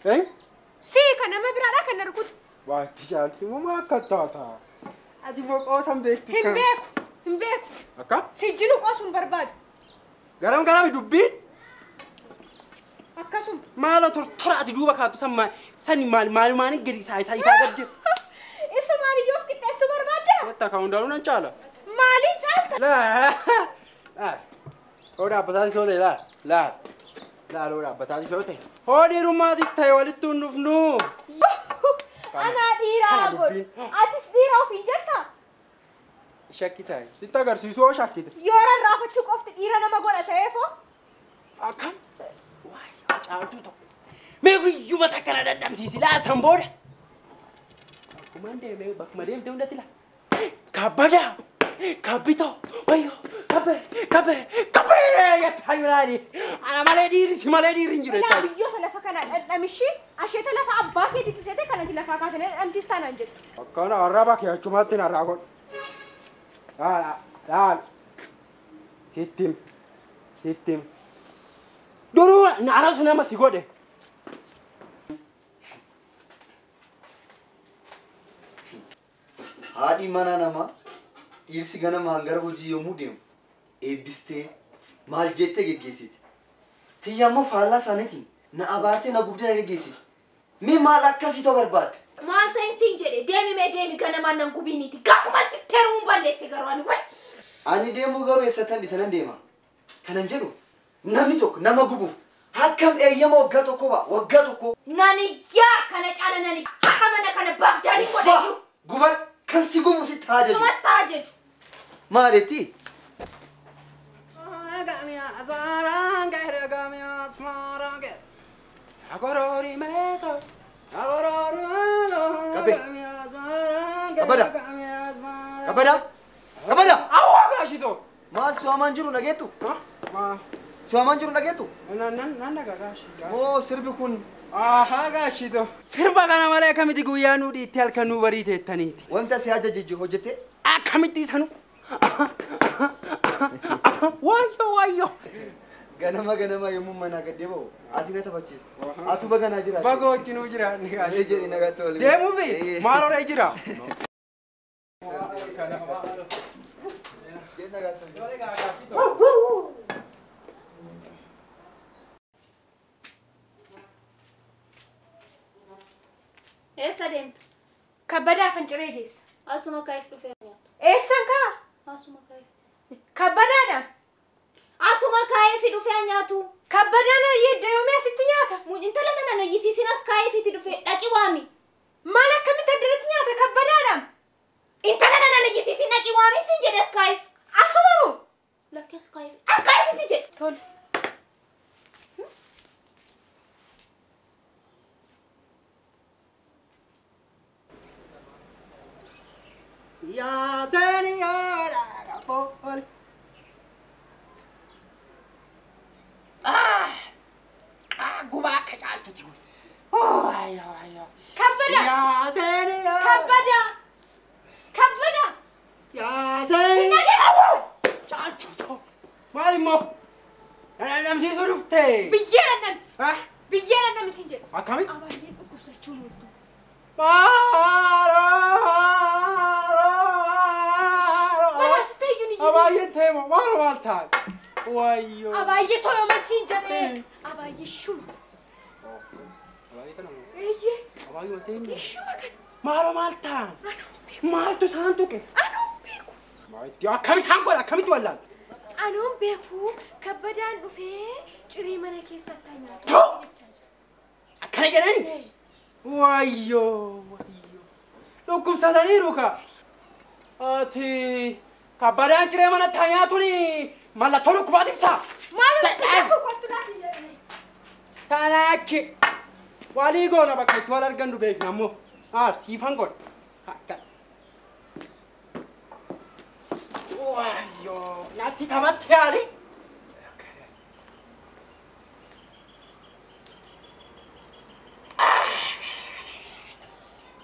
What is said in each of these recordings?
Eh? Si kana ma biraadha kan narkutu. Waa tijaalti mama akkataata. Ati moo qoosan beektu kan? Hin beeku. Akka? Si jilu qoosuun barbaadu. Garam dubbiin? Akkasuma. Maala tortora ati duuba kaatu sani maal gadi isaa gad jira. Isa maaliyyoof qixxeessu barbaadda? Wata ka hundaa'uun an caala. Maaliin caalta? Laal. Hoodhaa abbataan isoo ta'e laal. Laal hoodhaa abbataan isoo ta'e. Hoodhii rummaatis ta'e walitti hin dhufnu. Anaa dhiiraa godhu. Atis dhiira ofiin jettaa? Shakki taa'e. Sitti agarsiisuu shakkite. Yoo rarraafachuu qofti dhiira nama godha ta'eefoo? Akkam? Waayee caaltuu ta'u. Mee guyyuma takka na dandamsiisi laasan booda. Akkumaan deemee bakkuma deemte hundatti laa. Kabbadaa! Kabbitoo! Wayyoo! Kabbee! Yattaayulaani! Ana malee dhiirri malee dhiirri hin jiru. Ilaa biyyoota lafa kana dhandhamishii asheeta lafa abbaa keetitti seete kanatti lafaa kaatanii dhandhamsiistaa naan jettu. Akkana arraba kee achumaatti narraa godhu. Laal. Sittim. Duruu naarasu nama si godhe. Haadhi mana nama dhiirsi ganama hangara hojii yommuu deemu eebbistee maal jettee geggeessiti. Tiyyammoo faallaa isaaniitiin na abaartee na gubdee na geggeessiti. Mee maal akkasii barbaadde? Maal ta'in siin jedhe deemi ganamaan nan gubiiniiti. Gaafuma sittee ruun balleesse garuu ani way. Ani deemuu garuu eessattan dhisanan deema. Kanan jedhu namni tokko nama gubuuf akkam eeyyama waggaa tokko ba'a waggaa tokko. Naniyyaa kana caala nani haqa mana kana baagdaanii godhayyuu. Guban kan si gubu sitti haa jechu. Sumatti haa jechu. Maaletti? Kabada! Awwa gaashito! Maal siwaamaan jiru dhageettu? Siwaamaan jiru dhageettu? Nan dhagaa gaashii. Oo sirbi kun. Ahaa gaashito. Sirba kana malee akkamitti guyyaa nuu dhiitti halkan nuu barii teettaniiti. Wanta si ajajajje hojjete? Akkamitti isanu? Wayyo! Ganama yommuu manaa gad deebi'u ati na taphachiisa. Atu baganaa jira. Bagoo wajjinuu jira. Mee jedhi nagatti waliin. Deemuufi maalorra jira. Eessa deemtu? Kabbadaa Finciree geessa. Asuma kaayif dhufee nyaatu. Eessan kaa? Asuma kaayif. Kabbadaadha. Asuma kaayif dhufee nyaatu. Kabbadaan ayyee yoomii asitti nyaata. Intala nana nayyisiisin as kaayifitti dhufee dhaqi waami. Maal akkamitti addatti nyaata kabbadaadha? Intala nana nayyisiisin dhaqi waami sin jedhe as kaayif. Asuma moo? Lakki as kaayif. As kaayif sin jedhe. Tole. Yaa seeniyaadha booli. Gubaa akka caaltuti. Waayyo. Kabbada. Yaa seeniyaadha. Kabbada. Yaa seeniyaadha. Caaltuto. Maal immoo? Namsiisuu dhuftee. Biyyee nan sin jedhe. Akkamitti? Abaayyeen dhukkubsachuu murtu. Abaayyeen teemo maal taate? Waayyo. Abaayyee tooyoma siin jedhee. Abaayyee shuma. Abaayyee kana moo? Eeyyee. Abaayyee teemo. Shuma kana. Maal taan? Maaltu isaan tuqe? Anoon beeku. Maayitti akkam isaan godha akkamitti wallaan? Anoon beeku kabbadaan dhufee cirii mana keessatti nyaatu. Akkana jedhani? Waayyo. Dhukkubsataniiru ka. Ati kabbadaan ciree mana nyaatuun mallattoo dhukkubaati ibsa. Tanaachi walii goona bakka itti wal argannu beekna ammoo siifan godha. Waayyo natti taphatti yaali.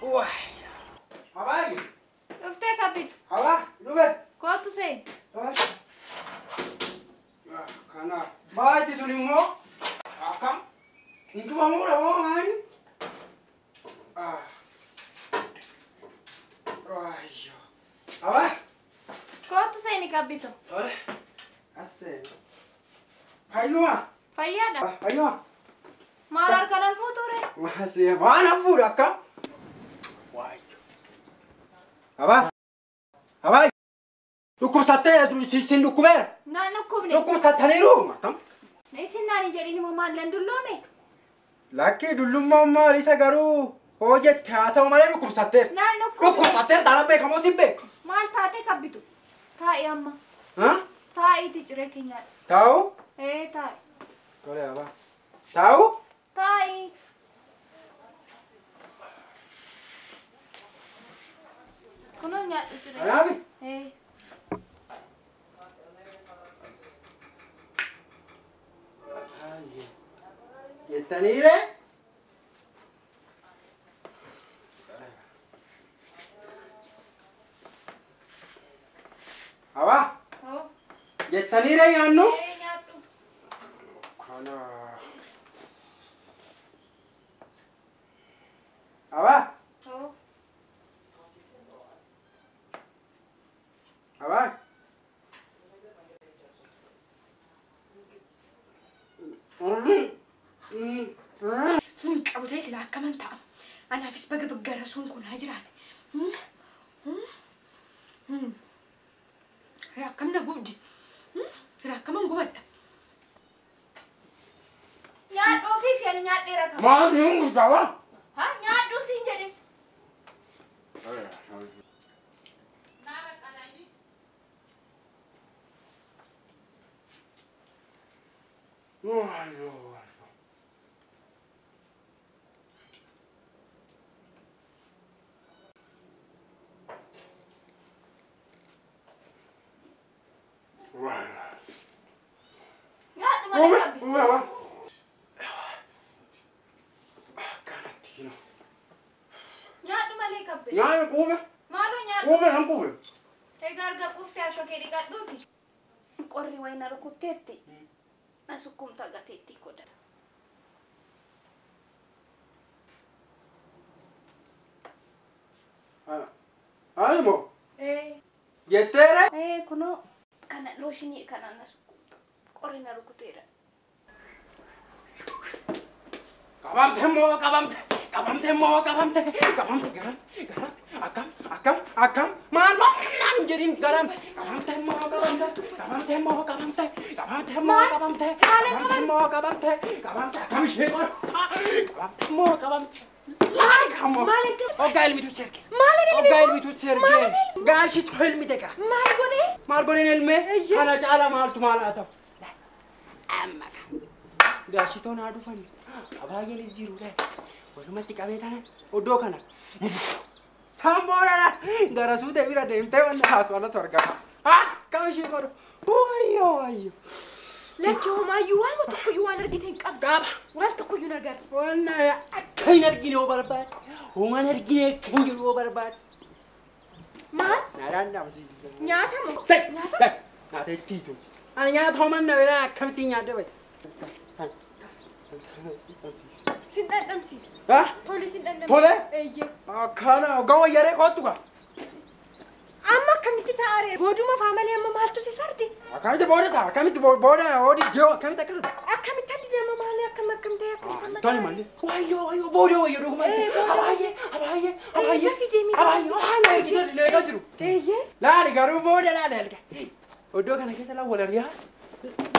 Waayyo. Abaayi. Dhuftee kabbitu. Abaa dhufe. Kootu seen. Kana maatii tun immoo akkam? Intumamuudha moo maali? Aba. Kootu seeni qabbitu. Tole. Asseeni. Hayyuma. Fayyaadha. Hayyuma. Maal harkanan fuuture? Masih mana fuudha akka? Waayyo. Aba. Aba. Dhukkubsattee sin dhukkubeera. Naan dhukkubne. Dhukkubsattaniiru akkam? Isin naan hin jedhin immoo maal nan dulloome? Lakkii dullummaa maal isa garuu hoo jette haa ta'u malee dhukkubsatteera. Naan dhukkubne. Dhukkubsatteera daala beekamoo si beeku. Maal taatee qabbitu? Taa'i amma. Taa'iiti ciree keenyaadha. Taa'u? Taa'i. Tole aba. Taa'u? Taa'i. Kunoo nyaadhu ciree. Alaami? Jettaniire? Aba? Jettaniire nyaannu? Nyaadhu. Kana. Aba? Aba? Qabutee sila akkaman ta'a. Anaafis baga baggara sun kun haa jiraate. Akkam na gubdi. Akkaman gubadha. Nyaadhuu fi ani nyaadheera qaba. Maal hin guddawa? Ha nyaadhuu siin jedhe. Nyaadhu malee qabbi. Nyaadhu malee qabbi. Nyaanni quufe? Maaloo nyaadhu? Quufe nan quufe. Egaa arga quuftee harka kee dhiqadhuuti. Qorri wayina rukutteetti. Na sukkumta gateetti godhata. Ani moo? Jetteere? Kunoo kana looshinii kana na sukkumta. Qorri na rukuteera. Qabamte moo qabamte? Qabamte moo qabamte? Qabamte garam garam akkam maal naan jedhin garam qabamte moo qabamte? Qabamte moo qabamte? Qabamte moo qabamte? Qabamte moo qabamte? Qabamte akkam ishee qor? Qabamte moo qabamte? Laali kamo. Ogga ilmitu serge. Ogga ilmitu serge. Gaashi tu ilmite ka. Maal godhe ilme? Kana caala maaltu maal haa ta'u? Amma ka. Gaashi toon haa dhufani. Abaayeelis jiruudha. Walumatti qabee tanan oddoo kana. Samboodha gara suutee bira deemtee wanna taatu wanna torgama. Kam ishee godhu. Wayyo. Lachoomayyuu waan tokkoyyuu waan argite hin qabdu. Qaba. Waan tokkoyyuu hin agarre. Wanna akka hin argine oo barbaade. Waan argine akka hin jiru oo barbaade. Maal? Naadhaan dhaamsiisa. Nyaata moo? Nyaata? Nyaata ittiitu. Ani nyaata homanna biraa akkamitti nyaadde bayi? Sin dhandhamsiisu. Tole sin dhandhamsiisu. Tole? Eeyyee. Akkana ogaa wayyaree kootu gaa. Amma akkamitti taa'aree? Booduma faamalee amma maaltu si sardi? Akkamitti booda ta'a? Akkamitti booda oodii dhiyoo akkamitti akkana ta'a? Akkamitti addi deema maalee akkam ta'e akkamitti? Tole malee. Wayyo booda wayyo dhugumatti. Abaayee. Dafii deemee. Abaayee ergitee leegaa jiru. Eeyyee. Laali garuu booda laala erga. Oddoo kana keessa laa wal ariyaa.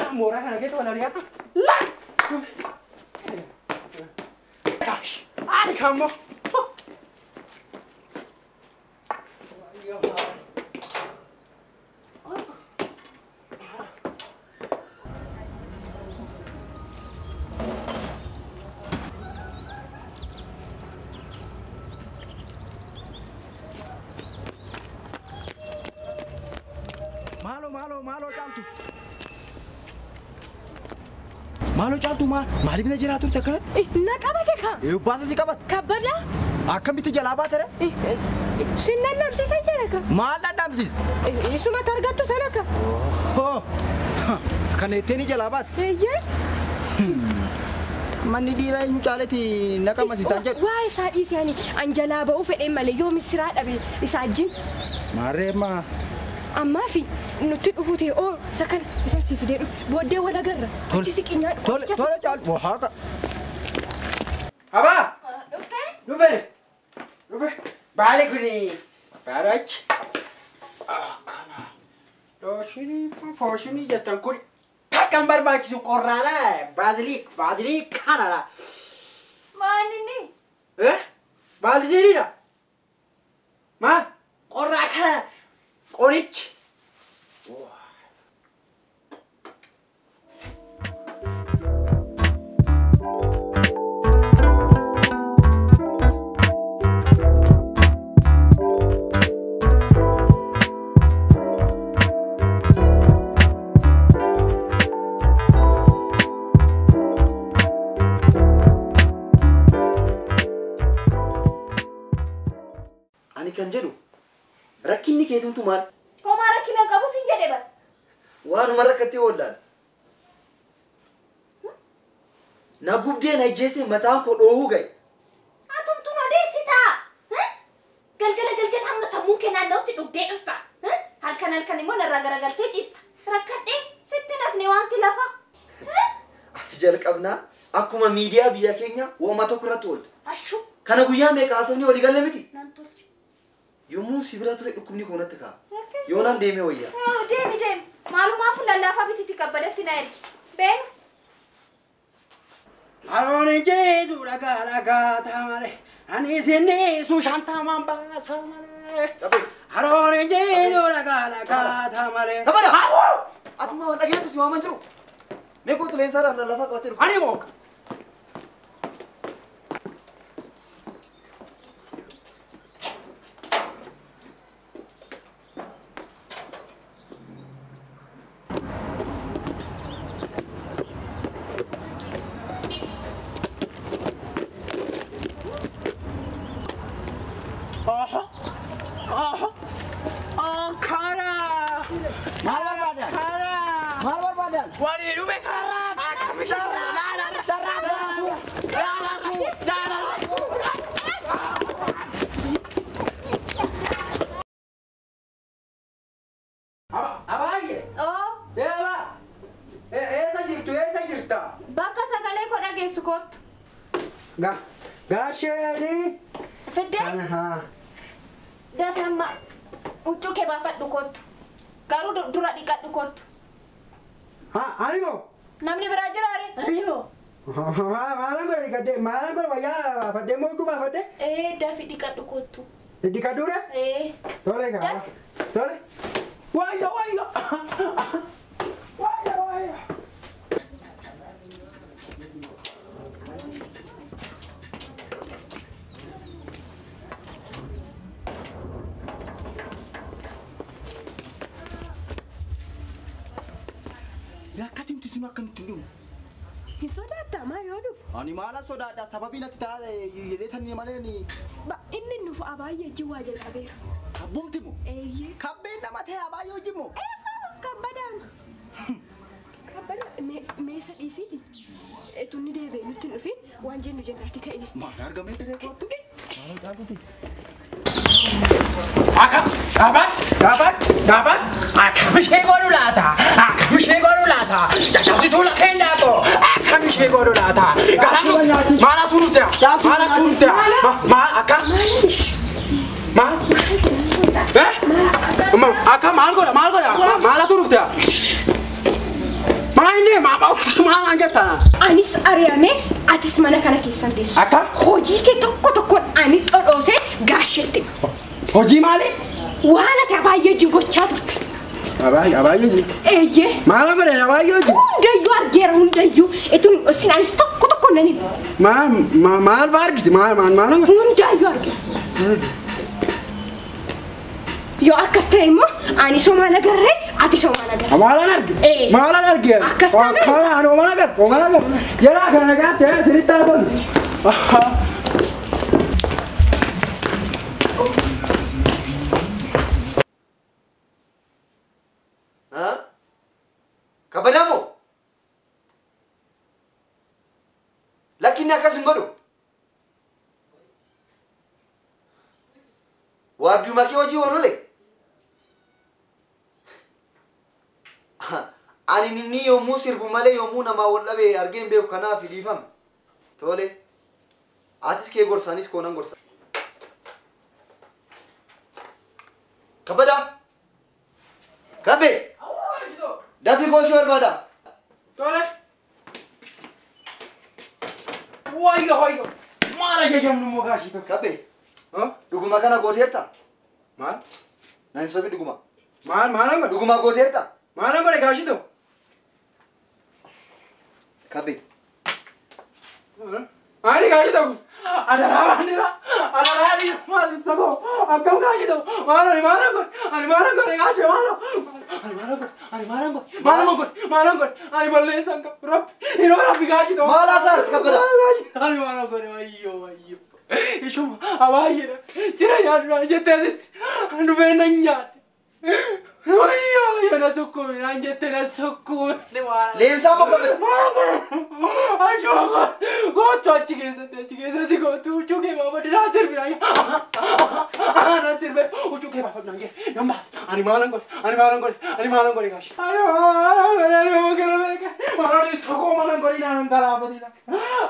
Laa mooraa kana keessa wal ariyaa. Laa. Gosh. Ani kammo. Malo caaltu. Malo caaltu maaliif na jiraatu takka? Na qabate ka. Baasa si qabat. Kabbada. Akkamitti jalaa baatere? Sinnan namsiisan jala ka. Maal dhandhamsiis? Isuma targattu sana ka. Kana ittiin jalaa baate? Eeyyee. manni dhiiraa eenyu caaleeti naqama sistaan jedhu. Waa isaa dhiisanii anjalaa ba'uu fedhee malee yoo misiraa dhabe isaa ajjin. Maarreema. Ammaa fi nuti dhufuu ta'e oo isa kana isa si fidee dhufu booddee wal agarra. Achi siqinyaan. Tole caalu waaqa. Abaa. Dhufe. Dhufe. Baale kuni. Baarachi. Kana. Fooshinii jettan kuni. Takkan barbaachisu qorraadha. Baazilii kanadha. Maaninni? Baaziliidha. Maal? Qorraa kana. Qorichi. Ani kan jedhu rakkinni keetumtu maal? Homaa rakkina qabu sin jedhe bara. Waanuma rakkatti oollaan. Na gubdee na ijjeesse mataan koo dhoohuu gahe. Atumtuun odeessitaa. Galgala hamma sammuu kee naanna'utti dhugdee dhufta. Halkan immoo narraa garagaltee ciista. Rakkadhee sitti nafne wanti lafa. Ati jalqabnaa akkuma miidiyaa biyya keenya uumama tokko irratti ooltu. Ashuu. Kana guyyaa meeqa haasofni walii galle miti? Nan tolche. Yommuu si bira ture dhukkubni koonatti ka'a. Yoonaan deemee wayyaa. Deemi. Maalumaaf lallaafaa bititi qabbadatti na ergi. Beenu. Haroon jeetu dhagaa taamale. Ani isinni suushantamaan baasa malee. Haroon jeetu dhagaa taamale. Dabala! Atuma waan dhageetu si waaman jiru. Meeqootu leensaadhaaf lallafaa qabatee dhufu? Ani moo? Gaasheni. Fidde? Dafamma uccuu kee baafadhu kottu. Garuu dura dhiqadhu kottu. Animo? Namni biraa jiraare? Animo. Maalan godhe dhiqadde maalan godhe wayyaa baafadde moo uccuu baafadde? Dafi dhiqadhu kottu. Dhiqadhuure? Tole gaa. Tole. Wayyo. Yakkatimti sun akkamitti hin dhufu? Hin sodaattaa maal yoo dhufu? Ani maala sodaadha sababii natti ta'a jedheetanii malee ni. Inni nufu abaayyee jiwaa jalqabeera. Kabbumti moo? Eeyyee. Kabbeen nama ta'e abaayyee hojii moo? Eesoo kabbadaan. Kabbada meesa dhiisiiti. Tunni deebi'ee nutti hin dhufin waan jennu jennaati ka'ini. Maal argamee diree kootu? Maal argamti? Gabat. Akkamishee godhu laata? Jajjabsituu lafeen daakoo. Akkamishee godhu laata? Garatu maala turuutea? Akka? Maal? Akka maal godha? Maala turuutea? Maal maal jettaa? Anis ari'amee atis mana kana keessan teessu. Akka? Hojii kee tokkoon anis dhodhoosee gaasheetti. Hojii maali? Waan ati abaayyee wajjin gochaa turte. Abaayyee? Eeyyee. Maal godhe abaayyee wajjin? Hundayyuu argeera hundayyuu. Itun sin anis tokko nan himu. Maal fa'aa argite? Maal? Hundayyuu argeera. Yoo akkas ta'e immoo ani somaan agarree ati somaan agarree. Maalan arge? Akkas ta'e. Ani ooman agar. Yeraa kana gaatte sirriitti haa tolu. Kabadamoo? Lakini akkas hin godhu. Waardiyuma kee hojii oolole. Ani ninni yommuu sirbu malee yommuu namaa wal dhabee argeen beeku kanaaf dhiifama. Tole. Atis kee gorsaanis koonan gorsa. Kabada. Kabe. Dafi goosii barbaada. Tole. Wayyo. Maal ajajamnu mogaashii tokko. Kabe. Ha? Dhuguma kana gooteerta? Maal? Naan sobi dhuguma. Maal amma? Dhuguma gooteerta? Maal amma gaashii tokko? Kabe. Ani gaashii tokko. Adaraa maal sako akkam gaashii tokko. Maal amma gaashii maal. Ani balleessan qabu. Rabbi gaashii tokko. Maal asaarti kabada? Ani maal wayyo. Ishuma abaayyeedha. Jira yaadudha jettee asitti. Anu beena nyaadhe. Wayyo na sukkuumi naan jettee na sukkuumi. Leensaa bakka bira. Ajoo gootu achi keessatti gootu huccuu kee baafadhe naa sirbi naa sirbe huccuu kee baafadhe naan jedhe nan baasa. Ani maalan godhe gaashi. Ani hoogana beeka. Maal sokoo maalan godhe naan garaafatidha.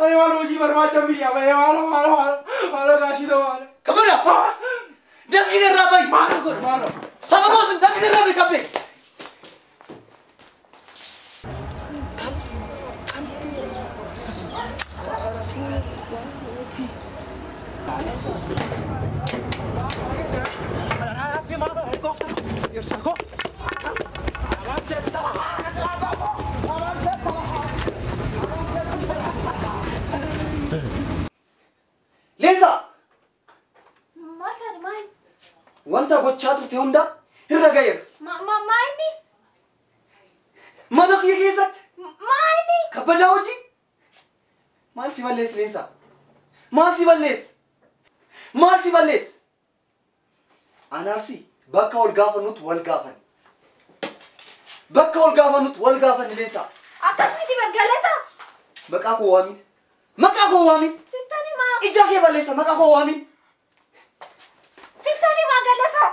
Ani maal hojii barbaacha biyyaa bahee maal gaashii ta'u maal. Kabada. Dafii irraa bahi. Maal. Sababa sun dafii irraa bahi kabe. Leensa. Maal taate maal? Wanta gochaa turte hunda irra gaheera. Maayini? Mana kiyya keessatti. Maayini? Kabbadaa hojii. Maal si balleessa Leensa? Maal si balleessa? Anaafsi bakka wal gaafannutti wal gaafani. Leensa. Akkasumatti bargalata. Maqaa koo waamin. Sittani maa? Ija kee balleessa maqaa koo waamin. Sittani maa galata?